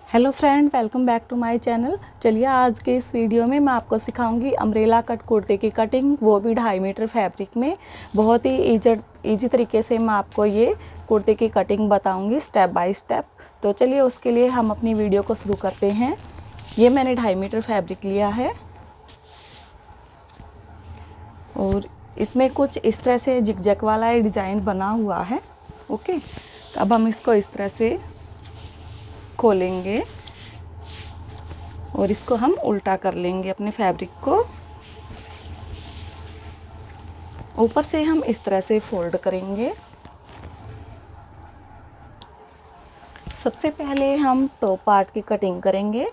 Hello friend, welcome back to my channel. चलिए आज के इस वीडियो में मैं आपको सिखाऊंगी अम्ब्रेला कट कुर्ते की कटिंग, वो भी 2.5 मीटर फैब्रिक में। बहुत ही इजी तरीके से मैं आपको ये कुर्ते की कटिंग बताऊंगी स्टेप बाय स्टेप। तो चलिए उसके लिए हम अपनी वीडियो को शुरू करते हैं। ये मैंने 2.5 मीटर फैब्रिक लिया है और इसमें कुछ इस तरह से जिगजैग वाला डिज़ाइन बना हुआ है। ओके, अब हम इसको इस तरह से खोलेंगे और इसको हम उल्टा कर लेंगे अपने फैब्रिक को। ऊपर से हम इस तरह से फोल्ड करेंगे। सबसे पहले हम टॉप पार्ट की कटिंग करेंगे।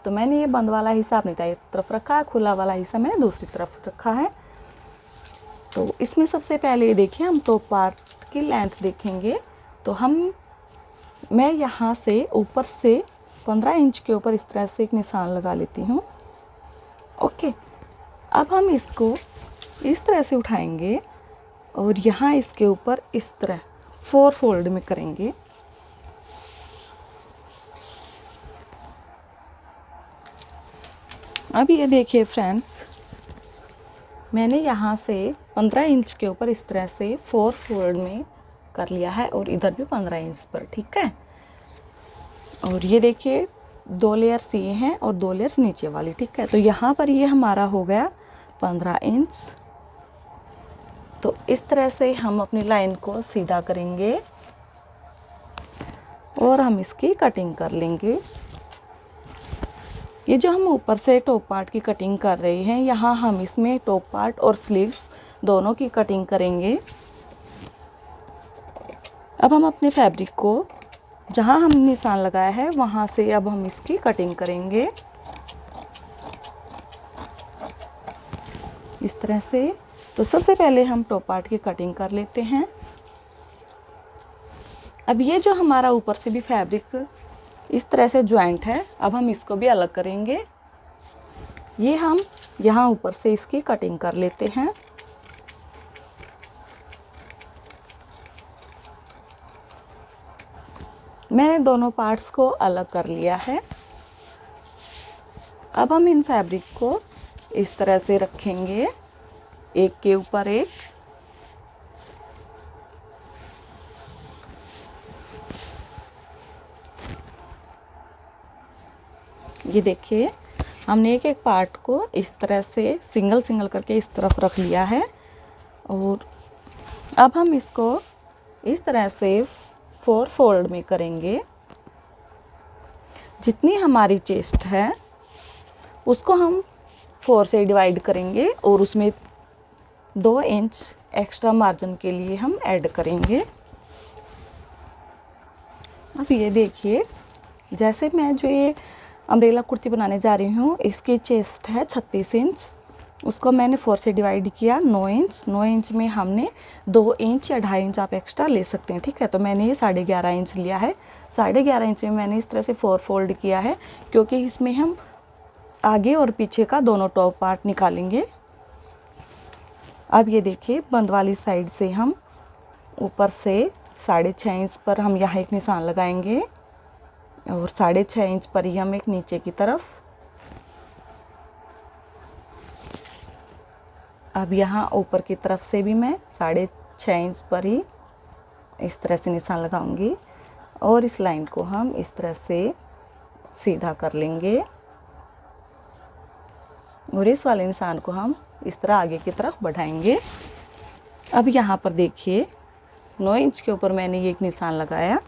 तो मैंने ये बंद वाला हिस्सा अपनी दाईं तरफ रखा है, खुला वाला हिस्सा मैंने दूसरी तरफ रखा है। तो इसमें सबसे पहले देखिए हम टॉप पार्ट की लेंथ देखेंगे। तो मैं यहाँ से ऊपर से 15 इंच के ऊपर इस तरह से एक निशान लगा लेती हूँ। ओके, अब हम इसको इस तरह से उठाएंगे और यहाँ इसके ऊपर इस तरह 4 फोल्ड में करेंगे। अब ये देखिए फ्रेंड्स, मैंने यहाँ से 15 इंच के ऊपर इस तरह से 4 फोल्ड में कर लिया है और इधर भी 15 इंच पर, ठीक है। और ये देखिए 2 लेयर्स ये हैं और 2 लेयर्स नीचे वाली, ठीक है। तो यहाँ पर ये हमारा हो गया 15 इंच। तो इस तरह से हम अपनी लाइन को सीधा करेंगे और हम इसकी कटिंग कर लेंगे। ये जो हम ऊपर से टॉप पार्ट की कटिंग कर रहे हैं, यहाँ हम इसमें टॉप पार्ट और स्लीव्स दोनों की कटिंग करेंगे। अब हम अपने फैब्रिक को जहाँ हम निशान लगाया है वहाँ से अब हम इसकी कटिंग करेंगे इस तरह से। तो सबसे पहले हम टॉप पार्ट की कटिंग कर लेते हैं। अब ये जो हमारा ऊपर से भी फैब्रिक इस तरह से ज्वाइंट है, अब हम इसको भी अलग करेंगे। ये हम यहाँ ऊपर से इसकी कटिंग कर लेते हैं। मैंने दोनों पार्ट्स को अलग कर लिया है। अब हम इन फैब्रिक को इस तरह से रखेंगे, एक के ऊपर एक। ये देखिए हमने एक एक पार्ट को इस तरह से सिंगल सिंगल करके इस तरफ रख लिया है और अब हम इसको इस तरह से 4 फोल्ड में करेंगे। जितनी हमारी चेस्ट है उसको हम 4 से डिवाइड करेंगे और उसमें 2 इंच एक्स्ट्रा मार्जिन के लिए हम ऐड करेंगे। अब ये देखिए, जैसे मैं जो ये अम्ब्रेला कुर्ती बनाने जा रही हूँ, इसकी चेस्ट है 36 इंच, उसको मैंने 4 से डिवाइड किया 9 इंच। 9 इंच में हमने 2 इंच या 2.5 इंच आप एक्स्ट्रा ले सकते हैं, ठीक है। तो मैंने ये 11.5 इंच लिया है। 11.5 इंच में मैंने इस तरह से 4 फोल्ड किया है, क्योंकि इसमें हम आगे और पीछे का दोनों टॉप पार्ट निकालेंगे। अब ये देखिए बंद वाली साइड से हम ऊपर से 6.5 इंच पर हम यहाँ एक निशान लगाएंगे और 6.5 इंच पर ही हम एक नीचे की तरफ। अब यहाँ ऊपर की तरफ से भी मैं 6.5 इंच पर ही इस तरह से निशान लगाऊंगी और इस लाइन को हम इस तरह से सीधा कर लेंगे और इस वाले निशान को हम इस तरह आगे की तरफ बढ़ाएंगे। अब यहाँ पर देखिए 9 इंच के ऊपर मैंने ये एक निशान लगाया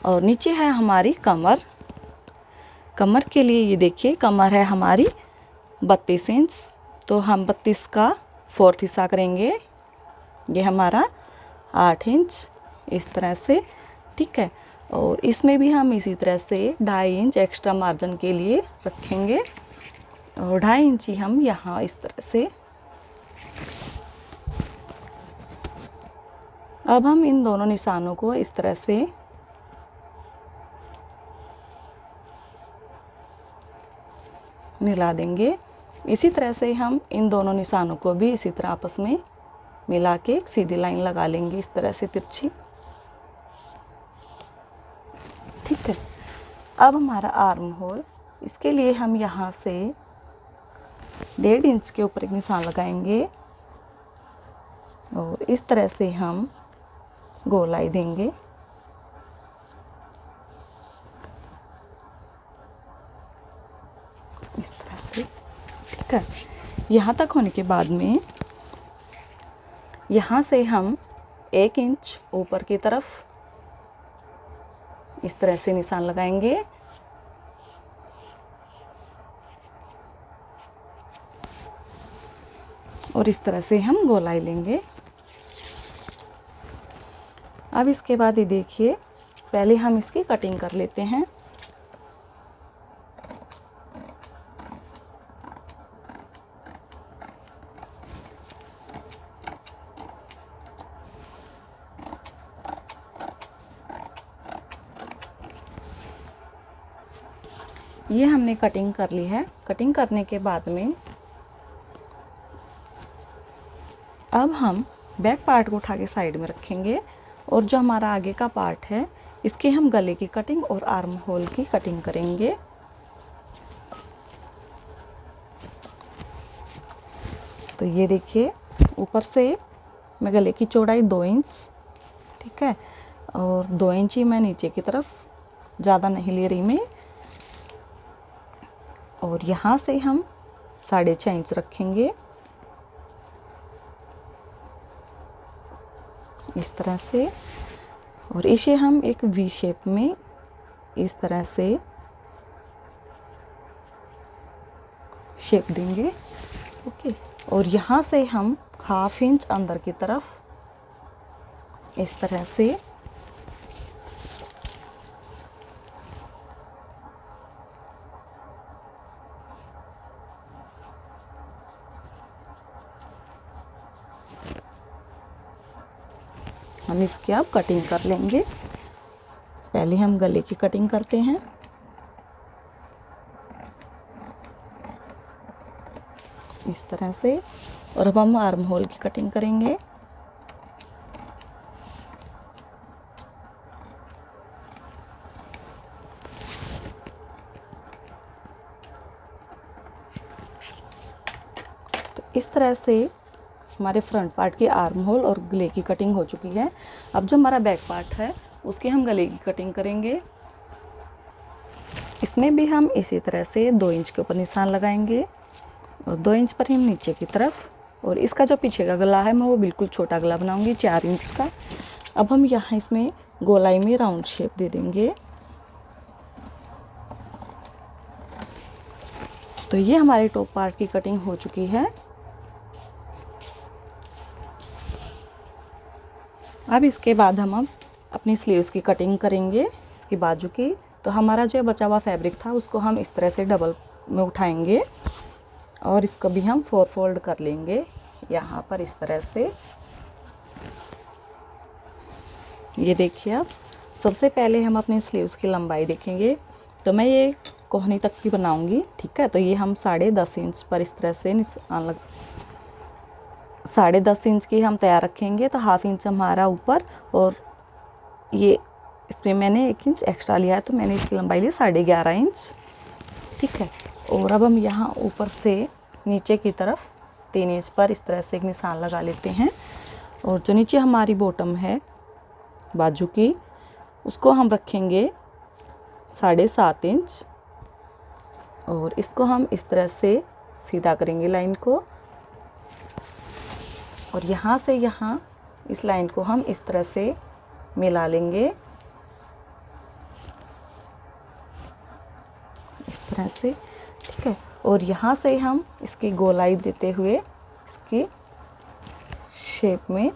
और नीचे है हमारी कमर। कमर के लिए ये देखिए कमर है हमारी 32 इंच, तो हम 32 का 4th हिस्सा करेंगे। ये हमारा 8 इंच इस तरह से, ठीक है। और इसमें भी हम इसी तरह से 2.5 इंच एक्स्ट्रा मार्जिन के लिए रखेंगे और 2.5 इंच ही हम यहाँ इस तरह से। अब हम इन दोनों निशानों को इस तरह से मिला देंगे। इसी तरह से हम इन दोनों निशानों को भी इसी तरह आपस में मिला के एक सीधी लाइन लगा लेंगे इस तरह से तिरछी, ठीक है। अब हमारा आर्म होल, इसके लिए हम यहाँ से 1.5 इंच के ऊपर एक निशान लगाएंगे और इस तरह से हम गोलाई देंगे। इस तरह से, ठीक है। यहाँ तक होने के बाद में यहाँ से हम 1 इंच ऊपर की तरफ इस तरह से निशान लगाएंगे और इस तरह से हम गोलाई लेंगे। अब इसके बाद ये देखिए, पहले हम इसकी कटिंग कर लेते हैं। ये हमने कटिंग कर ली है। कटिंग करने के बाद में अब हम बैक पार्ट को उठा के साइड में रखेंगे और जो हमारा आगे का पार्ट है इसके हम गले की कटिंग और आर्म होल की कटिंग करेंगे। तो ये देखिए, ऊपर से मैं गले की चौड़ाई 2 इंच, ठीक है, और 2 इंच ही मैं नीचे की तरफ, ज़्यादा नहीं ले रही मैं। और यहाँ से हम 6.5 इंच रखेंगे इस तरह से, और इसे हम एक वी शेप में इस तरह से शेप देंगे। ओके, और यहाँ से हम 1/2 इंच अंदर की तरफ इस तरह से हम इसकी अब कटिंग कर लेंगे। पहले हम गले की कटिंग करते हैं। इस तरह से, और अब हम आर्म होल की कटिंग करेंगे। तो इस तरह से हमारे फ्रंट पार्ट की आर्म होल और गले की कटिंग हो चुकी है। अब जो हमारा बैक पार्ट है उसकी हम गले की कटिंग करेंगे। इसमें भी हम इसी तरह से 2 इंच के ऊपर निशान लगाएंगे और 2 इंच पर हम नीचे की तरफ, और इसका जो पीछे का गला है मैं वो बिल्कुल छोटा गला बनाऊंगी 4 इंच का। अब हम यहाँ इसमें गोलाई में राउंड शेप दे देंगे। तो ये हमारे टॉप पार्ट की कटिंग हो चुकी है। अब इसके बाद हम अपनी स्लीव्स की कटिंग करेंगे, इसकी बाजू की। तो हमारा जो बचा हुआ फैब्रिक था उसको हम इस तरह से डबल में उठाएंगे और इसको भी हम 4 फोल्ड कर लेंगे यहाँ पर इस तरह से। ये देखिए, अब सबसे पहले हम अपनी स्लीव्स की लंबाई देखेंगे। तो मैं ये कोहनी तक की बनाऊंगी, ठीक है। तो ये हम 10.5 इंच पर इस तरह से निशान 10.5 इंच की हम तैयार रखेंगे। तो 1/2 इंच हमारा ऊपर, और ये इसमें मैंने 1 इंच एक्स्ट्रा लिया है तो मैंने इसकी लंबाई ली 11.5 इंच, ठीक है। और अब हम यहाँ ऊपर से नीचे की तरफ 3 इंच पर इस तरह से एक निशान लगा लेते हैं। और जो नीचे हमारी बॉटम है बाजू की, उसको हम रखेंगे 7.5 इंच, और इसको हम इस तरह से सीधा करेंगे लाइन को, और यहाँ से यहाँ इस लाइन को हम इस तरह से मिला लेंगे इस तरह से, ठीक है। और यहाँ से हम इसकी गोलाई देते हुए इसकी शेप में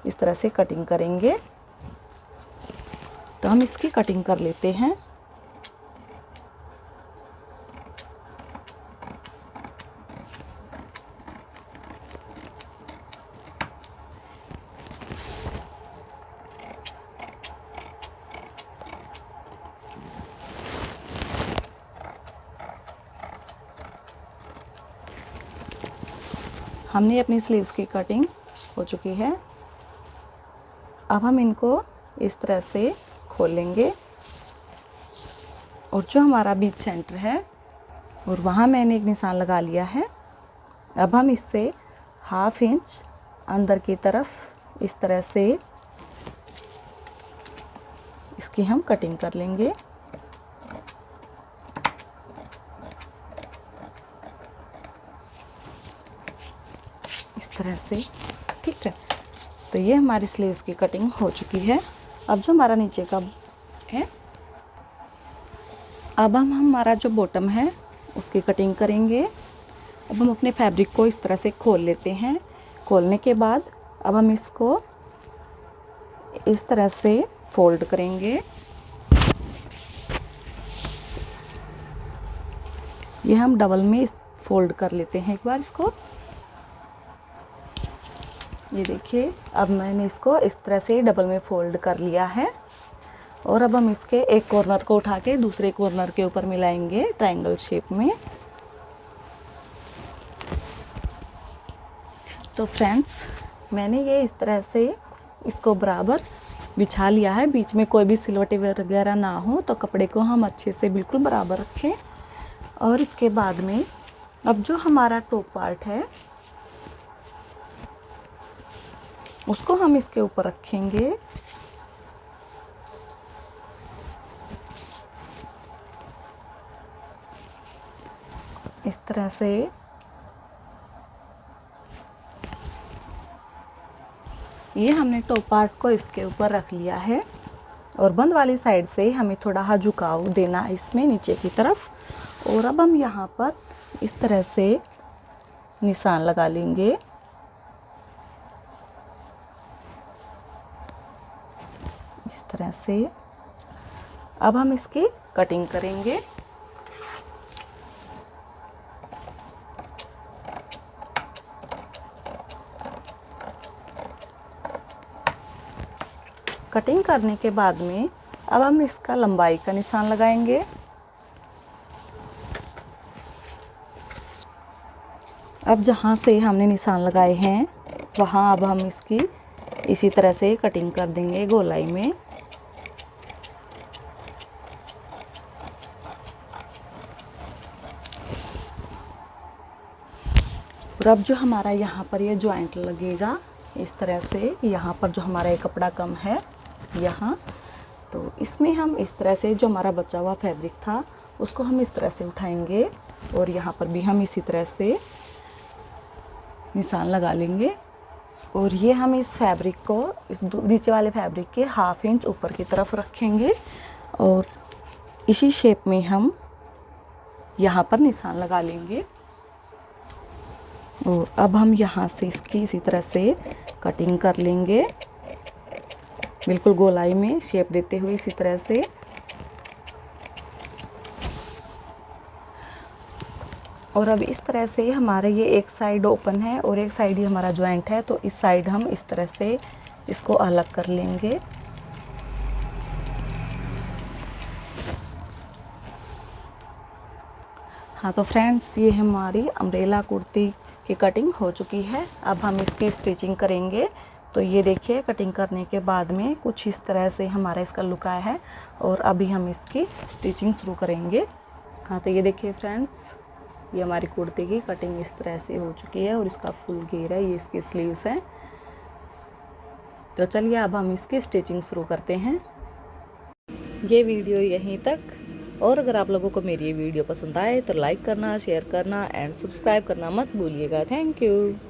इस तरह से कटिंग करेंगे। तो हम इसकी कटिंग कर लेते हैं। हमने अपनी स्लीव्स की कटिंग हो चुकी है। अब हम इनको इस तरह से खोलेंगे और जो हमारा बीच सेंटर है और वहाँ मैंने एक निशान लगा लिया है। अब हम इससे 1/2 इंच अंदर की तरफ इस तरह से इसकी हम कटिंग कर लेंगे। इस तरह से, ठीक है। तो ये हमारी स्लीव्स की कटिंग हो चुकी है। अब जो हमारा नीचे का है, अब हम हमारा जो बॉटम है उसकी कटिंग करेंगे। अब हम अपने फैब्रिक को इस तरह से खोल लेते हैं। खोलने के बाद अब हम इसको इस तरह से फोल्ड करेंगे। ये हम डबल में फोल्ड कर लेते हैं एक बार इसको। ये देखिए, अब मैंने इसको इस तरह से डबल में फोल्ड कर लिया है। और अब हम इसके एक कॉर्नर को उठा के दूसरे कॉर्नर के ऊपर मिलाएंगे ट्रायंगल शेप में। तो फ्रेंड्स, मैंने ये इस तरह से इसको बराबर बिछा लिया है। बीच में कोई भी सिलवटें वगैरह ना हो, तो कपड़े को हम अच्छे से बिल्कुल बराबर रखें। और इसके बाद में अब जो हमारा टॉप पार्ट है उसको हम इसके ऊपर रखेंगे। इस तरह से ये हमने टॉप पार्ट को इसके ऊपर रख लिया है। और बंद वाली साइड से हमें थोड़ा सा झुकाव देना है इसमें नीचे की तरफ। और अब हम यहाँ पर इस तरह से निशान लगा लेंगे। इस तरह से अब हम इसकी कटिंग करेंगे। कटिंग करने के बाद में अब हम इसका लंबाई का निशान लगाएंगे। अब जहाँ से हमने निशान लगाए हैं वहाँ अब हम इसकी इसी तरह से कटिंग कर देंगे गोलाई में। और अब जो हमारा यहाँ पर ये जॉइंट लगेगा इस तरह से, यहाँ पर जो हमारा ये कपड़ा कम है यहाँ, तो इसमें हम इस तरह से जो हमारा बचा हुआ फैब्रिक था उसको हम इस तरह से उठाएंगे। और यहाँ पर भी हम इसी तरह से निशान लगा लेंगे। और ये हम इस फैब्रिक को इस नीचे वाले फैब्रिक के 1/2 इंच ऊपर की तरफ रखेंगे। और इसी शेप में हम यहाँ पर निशान लगा लेंगे। और अब हम यहाँ से इसकी इसी तरह से कटिंग कर लेंगे, बिल्कुल गोलाई में शेप देते हुए इसी तरह से। और अब इस तरह से हमारा ये एक साइड ओपन है और एक साइड ही हमारा जॉइंट है, तो इस साइड हम इस तरह से इसको अलग कर लेंगे। हाँ, तो फ्रेंड्स, ये हमारी अम्ब्रेला कुर्ती की कटिंग हो चुकी है। अब हम इसकी स्टिचिंग करेंगे। तो ये देखिए, कटिंग करने के बाद में कुछ इस तरह से हमारा इसका लुक आया है। और अभी हम इसकी स्टिचिंग शुरू करेंगे। हाँ, तो ये देखिए फ्रेंड्स, ये हमारी कुर्ती की कटिंग इस तरह से हो चुकी है और इसका फुल घेर है, ये इसकी स्लीव्स हैं। तो चलिए अब हम इसकी स्टिचिंग शुरू करते हैं। ये वीडियो यहीं तक। और अगर आप लोगों को मेरी ये वीडियो पसंद आए तो लाइक करना, शेयर करना एंड सब्सक्राइब करना मत भूलिएगा। Thank you.